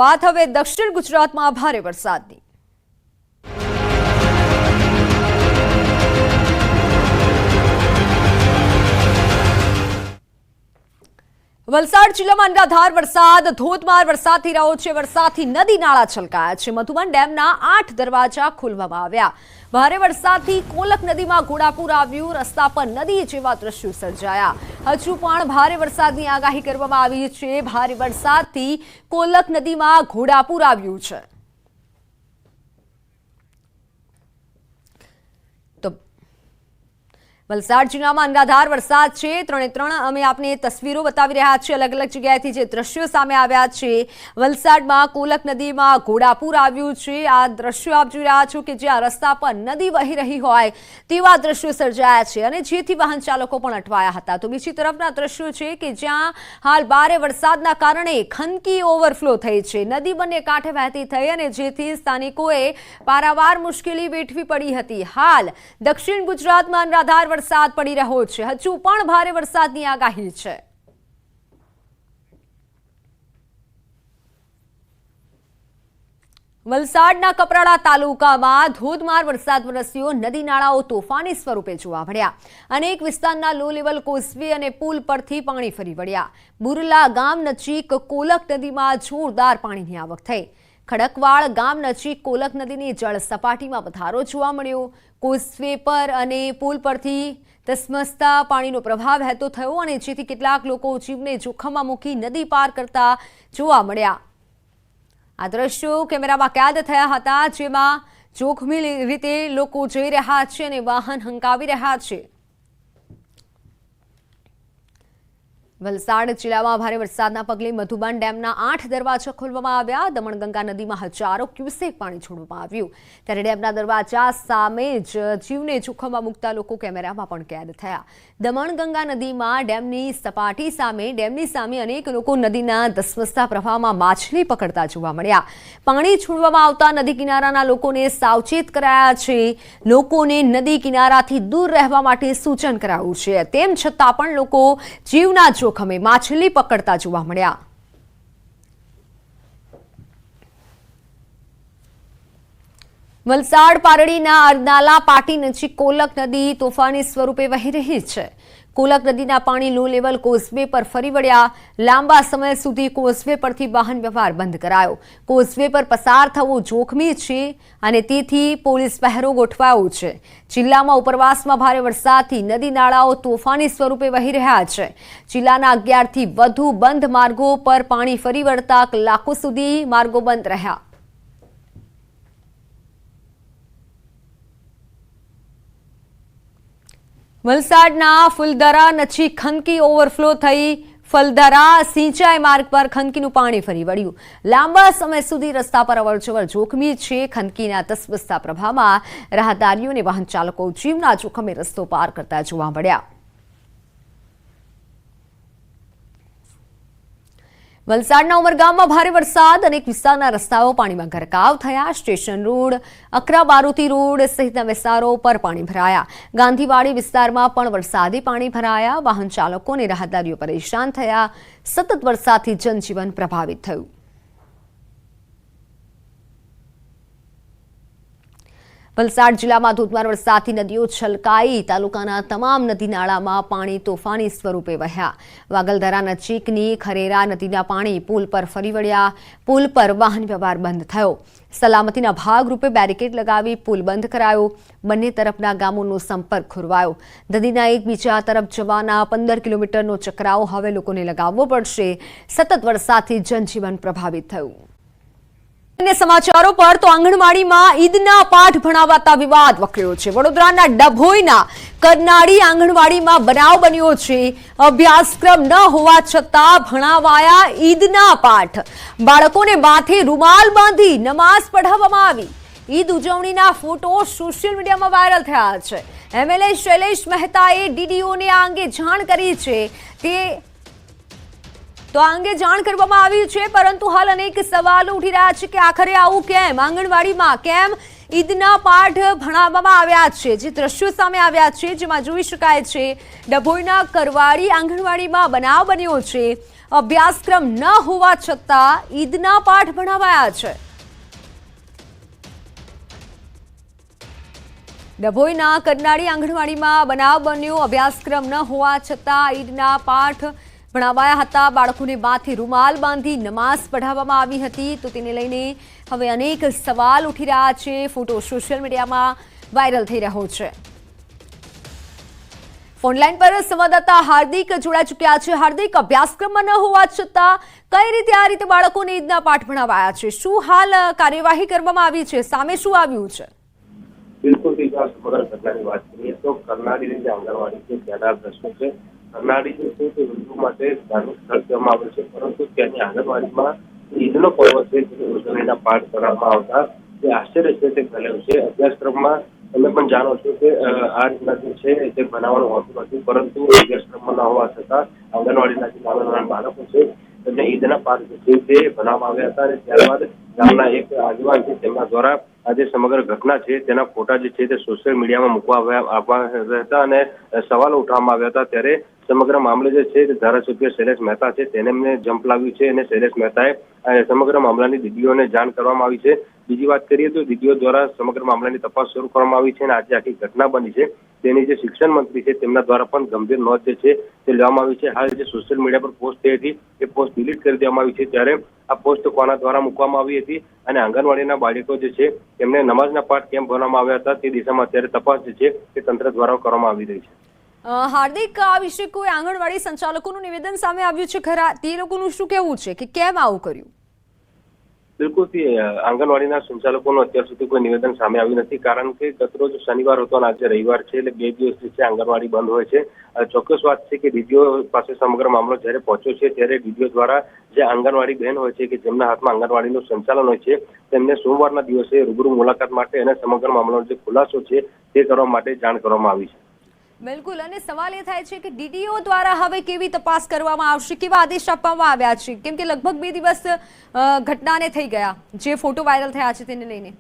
વાત હવે દક્ષિણ ગુજરાતમાં ભારે વરસાદની। વલસાડ જિલ્લામાં અનરાધાર વરસાદ, ધોધમાર વરસાદ થઈ રહ્યો છે। વરસાદથી નદી નાળા છલકાયા છે। મધુબન ડેમના 8 દરવાજા ખોલવામાં આવ્યા। ભારે વરસાદથી કોલક નદીમાં ઘોડાપૂર આવ્યું। રસ્તા પર નદી જેવા દ્રશ્યો સર્જાયા। હજુ પણ ભારે વરસાદની આગાહી કરવામાં આવી છે। ભારે વરસાદથી કોલક નદીમાં ઘોડાપૂર આવ્યું છે। વલસાડ જિલ્લામાં અનરાધાર વરસાદ છે। 3 અમે આપને તસવીરો બતાવી રહ્યા છીએ। અલગ અલગ જગ્યાએથી જે દ્રશ્યો સામે આવ્યા છે। વલસાડમાં કોલક નદીમાં ઘોડાપૂર આવ્યું છે। આ દ્રશ્યો આપ જોઈ રહ્યા છો કે જ્યાં રસ્તા પર નદી વહી રહી હોય તેવા દ્રશ્યો સર્જાયા છે અને જેથી વાહન ચાલકો પણ અટવાયા હતા। તો બીજી તરફના દ્રશ્યો છે કે જ્યાં હાલ ભારે વરસાદના કારણે ખનકી ઓવરફ્લો થઈ છે। નદી બંને કાંઠે વહેતી થઈ અને જેથી સ્થાનિકોએ પારાવાર મુશ્કેલી વેઠવી પડી હતી। હાલ દક્ષિણ ગુજરાતમાં અનરાધાર વરસાદ પડી રહ્યો છે। હજુ પણ ભારે વરસાદની આગાહી છે। વલસાડના કપરાડા તાલુકામાં ધોધમાર વરસાદ વરસ્યો। નદી નાળાઓ તોફાની સ્વરૂપે જોવા મળ્યા। અનેક વિસ્તારના લો લેવલ કોઝવે અને પુલ પરથી પાણી ફરી વળ્યા। બુરલા ગામ નજીક કોલક નદીમાં જોરદાર પાણીની આવક થઈ। ખડકવાડ ગામ નજીક કોલક નદીની જળ સપાટીમાં વધારો જોવા મળ્યો। કોઝવે પર અને પુલ પરથી ધસમસતા પાણીનો પ્રવાહ વહેતો થયો અને જેથી કેટલાક લોકો જીવને જોખમમાં મૂકી નદી પાર કરતા જોવા મળ્યા। આ દ્રશ્યો કેમેરામાં કેદ થયા હતા, જેમાં જોખમી રીતે લોકો જઈ રહ્યા છે અને વાહન હંકાવી રહ્યા છે। વલસાડ જિલ્લામાં ભારે વરસાદના પગલે મધુબન ડેમના 8 દરવાજા ખોલવામાં આવ્યા। દમણગંગા નદીમાં હજારો ક્યુસેક પાણી છોડવામાં આવ્યું ત્યારે ડેમના દરવાજા સામે જ જીવને જોખમમાં મૂકતા લોકો કેમેરામાં પણ કેદ થયા। દમણગંગા નદીમાં ડેમની સામે અનેક લોકો નદીના ધસમસતા પ્રવાહમાં માછલી પકડતા જોવા મળ્યા। પાણી છોડવામાં આવતા નદી કિનારાના લોકોને સાવચેત કરાયા છે। લોકોને નદી કિનારાથી દૂર રહેવા માટે સૂચન કરાયું છે। તેમ છતાં પણ લોકો જીવના જોખમે માછલી પકડતા જોવા મળ્યા। વલસાડ પારડીના અરનાલા પાટી નજીક કોલક નદી તોફાની સ્વરૂપે વહી રહી છે। કોલક નદીના પાણી લો લેવલ કોઝવે પર ફરી વળ્યા। લાંબા સમય સુધી કોઝવે પરથી વાહન વ્યવહાર બંધ કરાયો। કોઝવે પર પસાર થવું જોખમી છે અને તેથી પોલીસ પહેરો ગોઠવાયો છે। જિલ્લામાં ઉપરવાસમાં ભારે વરસાદથી નદી નાળાઓ તોફાની સ્વરૂપે વહી રહ્યા છે। જિલ્લાના 11થી વધુ બંધ માર્ગો પર પાણી ફરી વળતા કલાકો સુધી માર્ગો બંધ રહ્યા। વલસાડના ફુલદરા નજીક ખનકી ઓવરફ્લો થઈ ફલદરા સિંચાઈ માર્ગ પર ખનકીનું પાણી ફરી વળ્યું। લાંબા સમય સુધી રસ્તા પર અવરજવર જોખમી છે। ખનકીના ધસમસતા પ્રવાહમાં રાહદારીઓ અને વાહન ચાલકો જીવના જોખમે રસ્તો પાર કરતા જોવા મળ્યા। વલસાડના ઉમરગામમાં ભારે વરસાદ, અનેક વિસ્તારના રસ્તાઓ પાણીમાં ગરકાવ થયા। સ્ટેશન રોડ, અકરા બારોતી રોડ સહિતના વિસ્તારો પર પાણી ભરાયા। ગાંધીવાડી વિસ્તારમાં પણ વરસાદી પાણી ભરાયા। વાહન ચાલકો અને રાહદારીઓ પરેશાન થયા। સતત વરસાદથી જનજીવન પ્રભાવિત થયું। વલસાડ જિલ્લામાં ધોધમાર વરસાદથી નદીઓ છલકાઈ। તાલુકાના તમામ નદી નાળામાં પાણી તોફાની સ્વરૂપે વહ્યા। વાગલધરા નજીકની ખરેરા નદીના પાણી પુલ પર ફરી વળ્યા। પુલ પર વાહન વ્યવહાર બંધ થયો। સલામતીના ભાગરૂપે બેરિકેડ લગાવી પુલ બંધ કરાયો। બંને તરફના ગામોનો સંપર્ક ખોરવાયો। નદીના એકબીજા તરફ જવાના 15 કિલોમીટરનો ચકરાવો હવે લોકોને લગાવવો પડશે। સતત વરસાદથી જનજીવન પ્રભાવિત થયું। અન્ય સમાચારો પર તો આંગણવાડીમાં ઈદના પાઠ ભણાવાતા વિવાદ વકર્યો છે। વડોદરાના ડભોઈના કરનાળી આંગણવાડીમાં બનાવ બન્યો છે। અભ્યાસક્રમ ન હોવા છતાં ભણાવાયા ઈદના પાઠ। બાળકોને માથે રૂમાલ બાંધી નમાઝ પઢાવવામાં આવી। ઈદ ઉજવણીના ફોટો સોશિયલ મીડિયામાં વાયરલ થયા છે। એમએલએ શૈલેષ મહેતાએ ડીડીઓને આ અંગે જાણ કરી છે। તો આ અંગે જાણ કરવામાં આવી છે, પરંતુ હાલ અનેક સવાલો ઉઠી રહ્યા છે કે આખરે આવું કેમ? આંગણવાડીમાં કેમ ઈદના પાઠ ભણાવવામાં આવ્યા છે? જે દ્રશ્યો સામે આવ્યા છે જેમાં જોઈ શકાય છે ડભોઈના કરવાડી આંગણવાડીમાં બનાવ બન્યો છે। અભ્યાસક્રમ ન હોવા છતાં ઈદના પાઠ ભણાવાયા છે। ડભોઈના કરનાળી આંગણવાડીમાં બનાવ બન્યો। અભ્યાસક્રમ ન હોવા છતાં ઈદના પાઠ ભણાવાયા હતા। બાળકોને માથે રૂમાલ બાંધી નમાઝ પઢાવવામાં આવી હતી। તો તેને લઈને હવે અનેક સવાલ ઉઠી રહ્યા છે। ફોટો સોશિયલ મીડિયામાં વાયરલ થઈ રહ્યો છે। ફોનલાઈન પર સંવાદદાતા હાર્દિક જોડાઈ ચૂક્યા છે। હાર્દિક, અભ્યાસક્રમમાં ન હોવા છતાં કઈ રીતે આ રીતે બાળકોને ઈદના પાઠ ભણાવાયા છે? શું હાલ કાર્યવાહી કરવામાં આવી છે? સામે શું આવ્યું છે? બિલકુલ સમગ્ર ઘટનાની વાત કરીએ તો કરનાળીની જે આંગણવાડી છે ત્યાંના પ્રશ્નો છે। કરનાળી જે છે તે હિન્દુ માટે ધાર્મિક સ્થળ કહેવામાં આવે છે, પરંતુ ત્યાંની આંગણવાડીમાં ઈદનો પર્વ છે તે ઉજવણીના પાઠ કરવામાં આવતા જે આશ્ચર્ય છે તે ફેલાયું છે। અભ્યાસક્રમમાં તમે પણ જાણો છો કે આ રીતના જે છે તે બનાવવાનું હોતું નથી, પરંતુ અભ્યાસક્રમમાં ન હોવા છતાં આંગણવાડીના જે નાના બાળકો છે તેમને ઈદના પાઠ જે છે તે બનાવવામાં આવ્યા હતા। અને ત્યારબાદ ગામના એક આગેવાન છે તેમના દ્વારા આ જે સમગ્ર ઘટના છે તેના ફોટા જે છે તે સોશિયલ મીડિયામાં મૂકવા આવ્યા હતા અને સવાલો ઉઠાવવામાં આવ્યા હતા। ત્યારે સમગ્ર મામલે જે છે તે ધારાસભ્ય શૈલેષ મહેતા છે તેને એમને જંપ લાવ્યું છે અને શૈલેષ મહેતાએ સમગ્ર મામલાની દીદીઓને જાણ કરવામાં આવી છે। બીજી વાત કરીએ તો દીદીઓ દ્વારા સમગ્ર મામલાની તપાસ શરૂ કરવામાં આવી છે અને આજે આખી ઘટના બની છે તેની જે શિક્ષણ મંત્રી છે તેમના દ્વારા પણ ગંભીર નોંધ જે છે તે લેવામાં આવી છે। હાલ જે સોશિયલ મીડિયા પર પોસ્ટ થઈ હતી એ પોસ્ટ ડિલીટ કરી દેવામાં આવી છે। ત્યારે આ પોસ્ટ કોના દ્વારા મૂકવામાં આવી હતી અને આંગણવાડીના બાળકો જે છે તેમને નમાઝના પાઠ કેમ ભણવામાં આવ્યા હતા તે દિશામાં અત્યારે તપાસ જે છે તે તંત્ર દ્વારા કરવામાં આવી રહી છે। હાર્દિક, આ વિશે કોઈ આંગણવાડી સંચાલકોનું નિવેદન સામે આવ્યું છે ખરા? તે લોકોનું શું કહેવું છે કે કેમ આવું કર્યું? બિલકુલ આંગણવાડીના સંચાલકોનું અત્યાર સુધી કોઈ નિવેદન સામે આવ્યું નથી, કારણ કે ગતરોજ શનિવાર હતો અને આજે રવિવાર છે એટલે 2 દિવસ જે છે આંગણવાડી બંધ હોય છે। ચોક્કસ વાત છે કે દીદીઓ પાસે સમગ્ર મામલો જ્યારે પહોંચ્યો છે ત્યારે દીદીઓ દ્વારા જે આંગણવાડી બહેન હોય છે કે જેમના હાથમાં આંગણવાડીનું સંચાલન હોય છે તેમને સોમવારના દિવસે રૂબરૂ મુલાકાત માટે અને સમગ્ર મામલાનો જે ખુલાસો છે તે કરવા માટે જાણ કરવામાં આવી છે। બિલકુલ, અને સવાલ એ થાય છે કે ડીડીઓ દ્વારા હવે કેવી તપાસ કરવામાં આવશે, કેવા આદેશ આપવામાં આવ્યા છે? કેમ કે લગભગ 2 દિવસ ઘટનાને થઈ ગયા જે ફોટો વાયરલ થયા છે તેને લઈને।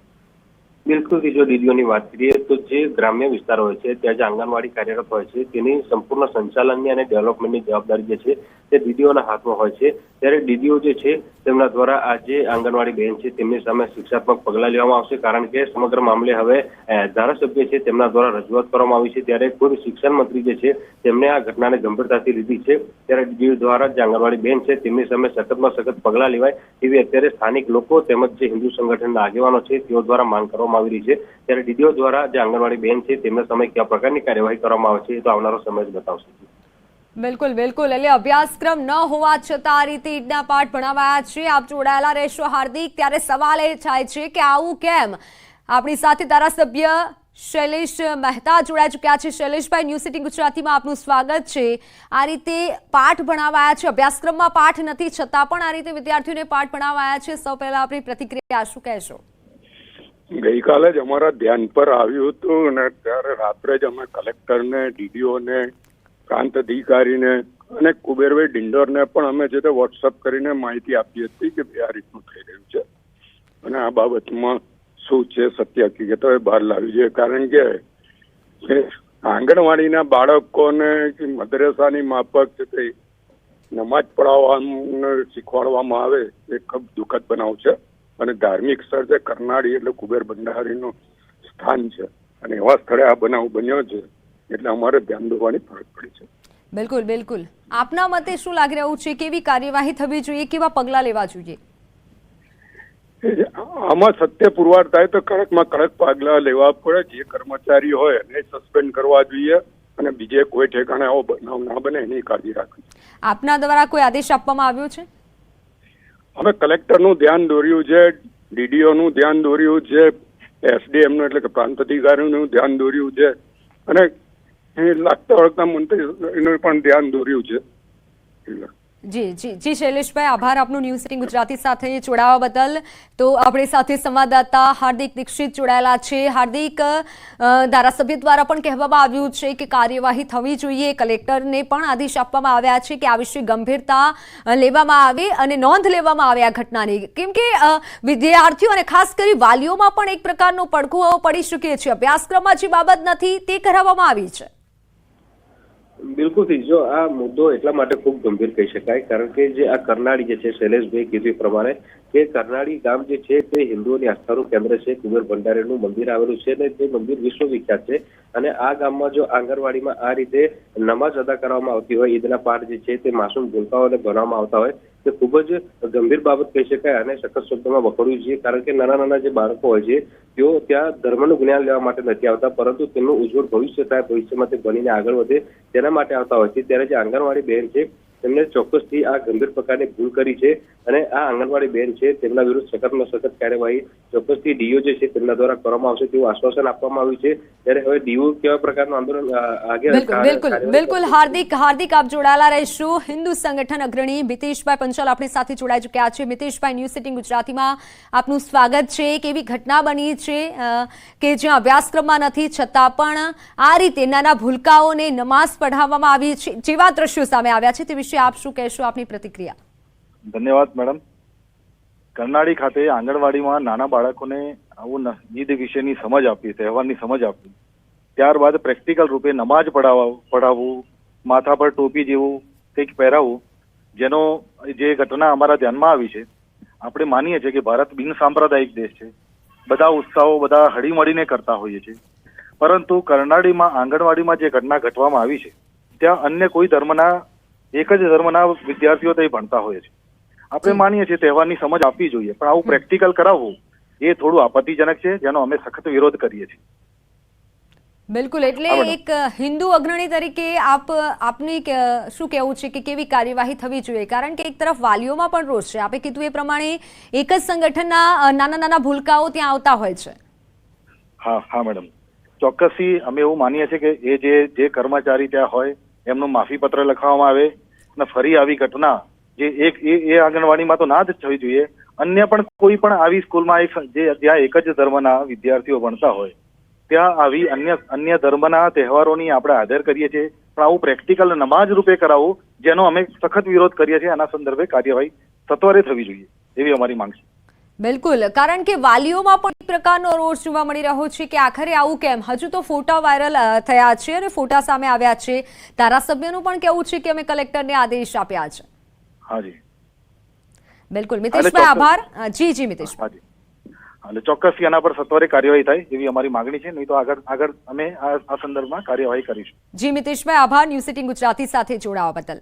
બિલકુલ, જો દીદીઓની વાત કરીએ તો જે ગ્રામ્ય વિસ્તાર હોય છે ત્યાં જે આંગણવાડી કાર્યરત હોય છે તેની સંપૂર્ણ સંચાલનની અને ડેવલપમેન્ટની જવાબદારી જે છે તે દીદીઓના હાથમાં હોય છે। ત્યારે દીદીઓ જે છે તેમના દ્વારા આ જે આંગણવાડી બહેન છે તેમની સામે શિક્ષાત્મક પગલાં લેવામાં આવશે, કારણ કે સમગ્ર મામલે હવે ધારાસભ્ય છે તેમના દ્વારા રજૂઆત કરવામાં આવી છે। ત્યારે ખુદ શિક્ષણ મંત્રી જે છે તેમને આ ઘટનાને ગંભીરતાથી લીધી છે। ત્યારે દીદીઓ દ્વારા જે આંગણવાડી બહેન છે તેમની સામે સખતમાં સખત પગલાં લેવાય એવી અત્યારે સ્થાનિક લોકો તેમજ જે હિન્દુ સંગઠનના આગેવાનો છે તેઓ દ્વારા માંગ કરવામાં આવી રહી છે। ત્યારે દીદીઓ દ્વારા જે આંગણવાડી બહેન છે તેમના સામે કયા પ્રકારની કાર્યવાહી કરવામાં આવે છે એ તો આવનારો સમય જ બતાવશે। બિલકુલ બિલકુલ, એટલે અભ્યાસક્રમ ન હોવા છતાં આ રીતે ઈદના પાઠ ભણાવાયા છે। આપ જોડાયેલા રહેશો હાર્દિક। ત્યારે સવાલ એ થાય છે કે આવું કેમ? આપણી સાથે ધારાસભ્ય શૈલેષ મહેતા જોડાઈ ચૂક્યા છે। શૈલેષભાઈ, ન્યૂઝ 18 ગુજરાતીમાં આપનું સ્વાગત છે। આ રીતે પાઠ ભણાવાયા છે, અભ્યાસક્રમમાં પાઠ નથી છતાં પણ આ રીતે વિદ્યાર્થીઓને પાઠ ભણાવાયા છે। સૌ પહેલા આપણી પ્રતિક્રિયા શું કહેશો? ગઈકાલે જ અમારા ધ્યાન પર આવ્યું હતું અને ત્યારે રાત્રે જ અમે કલેક્ટરને, ડીડીઓને, પ્રાંત અધિકારીને અને કુબેરભાઈ ડિંડોરને પણ અમે જે તે વોટ્સઅપ કરીને માહિતી આપી હતી કે આ રીતનું થઈ રહ્યું છે અને આ બાબતમાં શું છે સત્ય હકીકતો એ બહાર લાવી જોઈએ, કારણ કે આંગણવાડીના બાળકોને મદ્રેસાની માફક છે તે નમાજ પઢાવવાનું શીખવાડવામાં આવે એ ખૂબ દુઃખદ બનાવ છે અને ધાર્મિક સ્થળ છે કરનાળી એટલે કુબેર ભંડારીનું સ્થાન છે અને એવા સ્થળે આ બનાવ બન્યો છે એટલે અમારે ધ્યાન દોરવાની ફરજ પડી છે। બિલકુલ બિલકુલ, આપના મતે શું લાગી રહ્યું છે? કેવી કાર્યવાહી થવી જોઈએ, કેવા પગલાં લેવા જોઈએ? આમાં સત્ય પુરવાર થાય તો કડકમાં કડક પગલાં લેવા પડે। જે કર્મચારી હોય એને સસ્પેન્ડ કરવા જોઈએ અને બીજે કોઈ ઠેકાણે આવો બનાવ ના બને એની કાળજી રાખવી। આપના દ્વારા કોઈ આદેશ આપવામાં આવ્યો છે? અમે કલેક્ટરનું ધ્યાન દોર્યું છે, ડીડીઓનું ધ્યાન દોર્યું છે, એસડીએમનું એટલે કે પ્રાંત અધિકારીનું ધ્યાન દોર્યું છે અને લાગતા વળગતા મંત્રીનું પણ ધ્યાન દોર્યું છે। જી જી જી શૈલેષભાઈ, આભાર આપનું ન્યૂઝ 18 ગુજરાતી સાથે જોડાવા બદલ। તો આપણી સાથે સંવાદદાતા હાર્દિક દીક્ષિત જોડાયેલા છે। હાર્દિક, ધારાસભ્ય દ્વારા પણ કહેવામાં આવ્યું છે કે કાર્યવાહી થવી જોઈએ, કલેક્ટરને પણ આદેશ આપવામાં આવ્યા છે કે આ વિશે ગંભીરતા લેવામાં આવે અને નોંધ લેવામાં આવે આ ઘટનાની, કેમ કે વિદ્યાર્થીઓ અને ખાસ કરી વાલીઓમાં પણ એક પ્રકારનો પડઘો પડી શકે છે। અભ્યાસક્રમમાં જે બાબત નથી તે કરાવવામાં આવી છે। બિલકુલથી જો આ મુદ્દો એટલા માટે ખૂબ ગંભીર કહી શકાય કારણ કે જે આ કરનાળી જે છે શૈલેષભાઈ કીધું એ પ્રમાણે કે કરનાળી ગામ જે છે તે હિન્દુઓની આસ્થાનું કેન્દ્ર છે. કુબેર ભંડારીનું મંદિર આવેલું છે અને તે મંદિર વિશ્વવિખ્યાત છે. અને આ ગામમાં જો આંગણવાડીમાં આ રીતે નમાઝ અદા કરવામાં આવતી હોય, ઈદના પાઠ જે છે તે માસૂમ ભૂલકાઓને ભણવામાં આવતા હોય તે ખૂબ જ ગંભીર બાબત કહી શકાય અને સખત શબ્દોમાં વખોડવી જોઈએ. કારણ કે નાના નાના જે બાળકો હોય છે તેઓ ત્યાં ધર્મનું જ્ઞાન લેવા માટે નથી આવતા, પરંતુ તેમનું ઉજ્જવળ ભવિષ્ય થાય, ભવિષ્યમાં તે ભણીને આગળ વધે તેના માટે આવતા હોય છે. ત્યારે જે આંગણવાડી બહેન છે તેમને ચોક્કસથી આ ગંભીર પ્રકારની ભૂલ કરી છે અને આ આંગણવાડી બહેન છે તેમના વિરુદ્ધ સખતમાં સખત કાર્યવાહી ચોક્કસથી ડીઓ જે છે તેમના દ્વારા કરવામાં આવશે તેવું આશ્વાસન આપવામાં આવ્યું છે. ત્યારે હવે ડીઓ કેવા પ્રકારનું આંદોલન આગળ બિલકુલ હાર્દિક આપ જોડાયેલા રહેશો. હિન્દુ સંગઠન અગ્રણી મિતેશભાઈ પંચાલ આપણી સાથે જોડાઈ ચૂક્યા છે. મિતેશભાઈ, ન્યૂઝ સિટીંગ ગુજરાતીમાં આપનું સ્વાગત છે. એક એવી ઘટના બની છે કે જ્યાં અભ્યાસક્રમમાં નથી છતાં પણ આ રીતે નાના ભૂલકાઓને નમાઝ પઢાવવામાં આવી છે, જેવા દ્રશ્યો સામે આવ્યા છે તે વિશે આપ શું કહેશો, આપની પ્રતિક્રિયા? ધન્યવાદ મેડમ. કરનાળી ખાતે આંગણવાડીમાં નાના બાળકોને આવું ઈદ વિશેની સમજ આપવી, તહેવારની સમજ આપવી, ત્યારબાદ પ્રેક્ટિકલ રૂપે નમાજ પઢાવવું, માથા પર ટોપી જેવું કંઈક પહેરાવવું, જેનો જે ઘટના અમારા ધ્યાનમાં આવી છે. આપણે માનીએ છીએ કે ભારત બિન સાંપ્રદાયિક દેશ છે, બધા ઉત્સાહો બધા હળીમળીને કરતા હોઈએ છીએ, પરંતુ કરનાળીમાં આંગણવાડીમાં જે ઘટના ઘટવામાં આવી છે ત્યાં અન્ય કોઈ ધર્મના એક જ ધર્મના વિદ્યાર્થીઓ ત્યાં ભણતા હોય છે. આપણે માનીએ છીએ તહેવારની સમજ આપવી જોઈએ, પણ આવું પ્રેક્ટિકલ કરાવવું એ થોડું આપત્તિજનક છે, જેનો અમે સખત વિરોધ કરીએ છીએ. બિલકુલ, એટલે એક હિન્દુ અગ્રણી તરીકે આપની શું કહેવું છે કે કેવી કાર્યવાહી થવી જોઈએ? કારણ કે એક તરફ વાલીઓમાં પણ રોષ છે, આપે કીધું એ પ્રમાણે એક જ સંગઠનના નાના નાના ભૂલકાઓ ત્યાં આવતા હોય છે. હા મેડમ, ચોક્કસથી અમે એવું માનીએ છીએ કે જે કર્મચારી ત્યાં હોય એમનું માફી પત્ર લખવામાં આવે અને ફરી આવી ઘટના એ આંગણવાડીમાં તો ના જ થવી જોઈએ. અન્ય પણ કોઈ પણ આવી સ્કૂલમાં જ્યાં એક જ ધર્મના વિદ્યાર્થીઓ ભણતા હોય ત્યાં આવી અન્ય ધર્મના તહેવારોની આપણે આદર કરીએ છીએ, પણ આવું પ્રેક્ટિકલ નમાજ રૂપે કરાવવું જેનો અમે સખત વિરોધ કરીએ છીએ. આના સંદર્ભે કાર્યવાહી સત્વરે થવી જોઈએ એવી અમારી માંગ છે. બિલકુલ, કારણ કે વાલીઓમાં પણ એક પ્રકારનો રોષ જોવા મળી રહ્યો છે કે આખરે આવું કેમ? હજુ તો ફોટા વાયરલ થયા છે અને ફોટા સામે આવ્યા છે. ધારાસભ્યનું પણ કહેવું છે કે અમે કલેક્ટરને આદેશ આપ્યા છે. હાજી બિલકુલ મિતેશભાઈ, આભાર. જી મિતેશભાઈ, એટલે ચોક્કસથી આના પર સત્વરે કાર્યવાહી થાય એવી અમારી માંગણી છે, નહીં તો આગળ અમે આ સંદર્ભમાં કાર્યવાહી કરીશું. જી મિતેશભાઈ, આભાર ન્યૂઝ સિટીંગ ગુજરાતી સાથે જોડાવા બદલ.